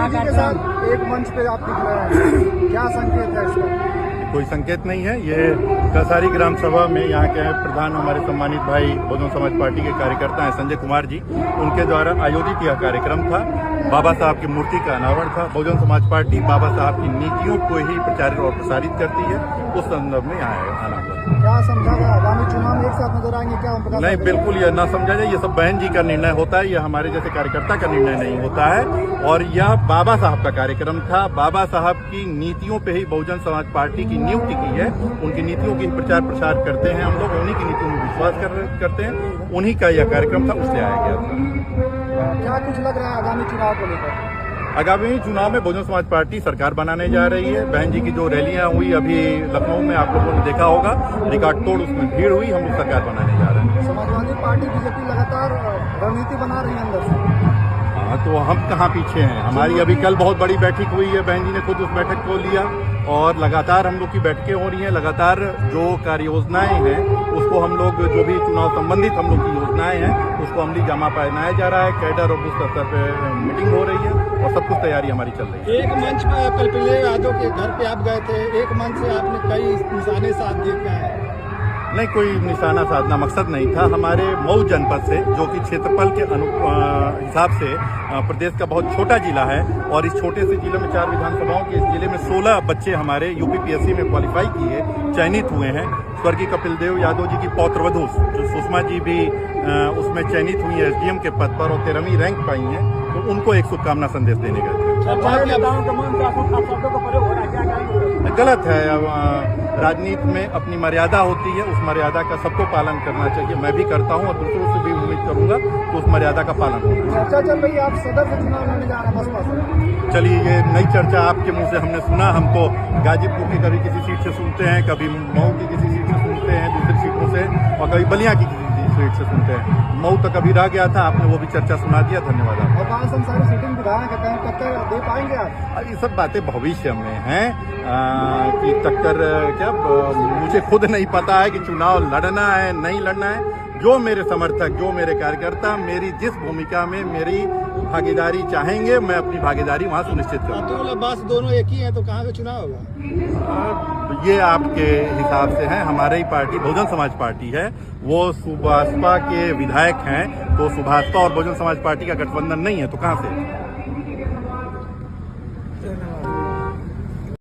जी के साथ एक मंच पे आप दिख रहे हैं, क्या संकेत है इसका? कोई संकेत नहीं है। ये कसारी ग्राम सभा में यहाँ के प्रधान हमारे सम्मानित भाई बहुजन समाज पार्टी के कार्यकर्ता हैं संजय कुमार जी, उनके द्वारा आयोजित यह कार्यक्रम था। बाबा साहब की मूर्ति का अनावरण था। बहुजन समाज पार्टी बाबा साहब की नीतियों को ही प्रचारित और प्रसारित करती है, उस संदर्भ में यहाँ आना हुआ। क्या समझा गया आगामी चुनाव में एक साथ नजर आएंगे क्या? नहीं, बिल्कुल यह ना समझा जाए, ये सब बहन जी का निर्णय होता है, यह हमारे जैसे कार्यकर्ता का निर्णय नहीं होता है। और यह बाबा साहब का कार्यक्रम था। बाबा साहब की नीतियों पे ही बहुजन समाज पार्टी की नियुक्ति की है, उनकी नीतियों की प्रचार प्रसार करते हैं हम लोग, उन्हीं की नीतियों में विश्वास करते हैं, उन्हीं का यह कार्यक्रम था, उससे आया गया था। क्या कुछ लग रहा है आगामी चुनाव को लेकर? आगामी चुनाव में बहुजन समाज पार्टी सरकार बनाने जा रही है। बहन जी की जो रैलियां हुई अभी लखनऊ में, आप लोगों ने देखा होगा, रिकॉर्ड तोड़ उसमें भीड़ हुई, हम लोग सरकार बनाने जा रहे हैं। समाजवादी पार्टी बीजेपी लगातार रणनीति बना रही है अंदर से। हाँ, तो हम कहाँ पीछे हैं? हमारी अभी कल बहुत बड़ी बैठक हुई है, बहन जी ने खुद उस बैठक को लिया और लगातार हम लोग की बैठकें हो रही हैं। लगातार जो कार्य योजनाएं हैं उसको हम लोग, जो भी चुनाव संबंधित हम लोग की योजनाएं हैं उसको अमली जामा पहनाया जा रहा है। कैडर और बूथ स्तर पे मीटिंग हो रही है और सब कुछ तैयारी हमारी चल रही है। एक मंच पर कल पिल्ले यादव के घर पे आप गए थे, एक मंच से आपने कई निशाने साध दिए, क्या है? नहीं, कोई निशाना साधना मकसद नहीं था। हमारे मऊ जनपद से, जो कि क्षेत्रफल के हिसाब से प्रदेश का बहुत छोटा जिला है, और इस छोटे से जिले में 4 विधानसभाओं के इस जिले में 16 बच्चे हमारे यूपीपीएससी में क्वालिफाई किए, चयनित हुए हैं। स्वर्गीय कपिल देव यादव जी की पौत्रवधू जो सुषमा जी भी उसमें चयनित हुई है एसडीएम के पद पर और 13वीं रैंक पाई हैं, तो उनको एक शुभकामना संदेश देने गए थे। गलत है। राजनीति में अपनी मर्यादा होती है, उस मर्यादा का सबको पालन करना चाहिए। मैं भी करता हूं और दूसरों से भी उम्मीद करूंगा कि उस मर्यादा का पालन होगा। चर्चा चल रही है आप सदर से चुनाव लड़ने जा रहे हैं बसपा से। चलिए, ये नई चर्चा आपके मुंह से हमने सुना। हम तो गाजीपुर की कभी किसी सीट से सुनते हैं, कभी मऊ की किसी सीट से सुनते हैं, दूसरी सीटों से, और कभी बलिया की किसी सीट से सुनते हैं। मऊ तक अभी रह गया था, आपने वो भी चर्चा सुना दिया, धन्यवाद आपका। और बाल संसारी सीटिंग विधायक कहते हैं, टक्कर दे पाएंगे आप? ये सब बातें भविष्य में हैं कि टक्कर क्या, मुझे खुद नहीं पता है कि चुनाव लड़ना है नहीं लड़ना है। जो मेरे समर्थक, जो मेरे कार्यकर्ता मेरी जिस भूमिका में मेरी भागीदारी चाहेंगे, मैं अपनी भागीदारी वहां सुनिश्चित करूंगा। बस दोनों एक ही है, तो कहाँ पे चुनाव होगा? ये आपके हिसाब से है। हमारी पार्टी बहुजन समाज पार्टी है, वो सुभाषपा के विधायक हैं, तो सुभाषपा और बहुजन समाज पार्टी का गठबंधन नहीं है, तो कहाँ से?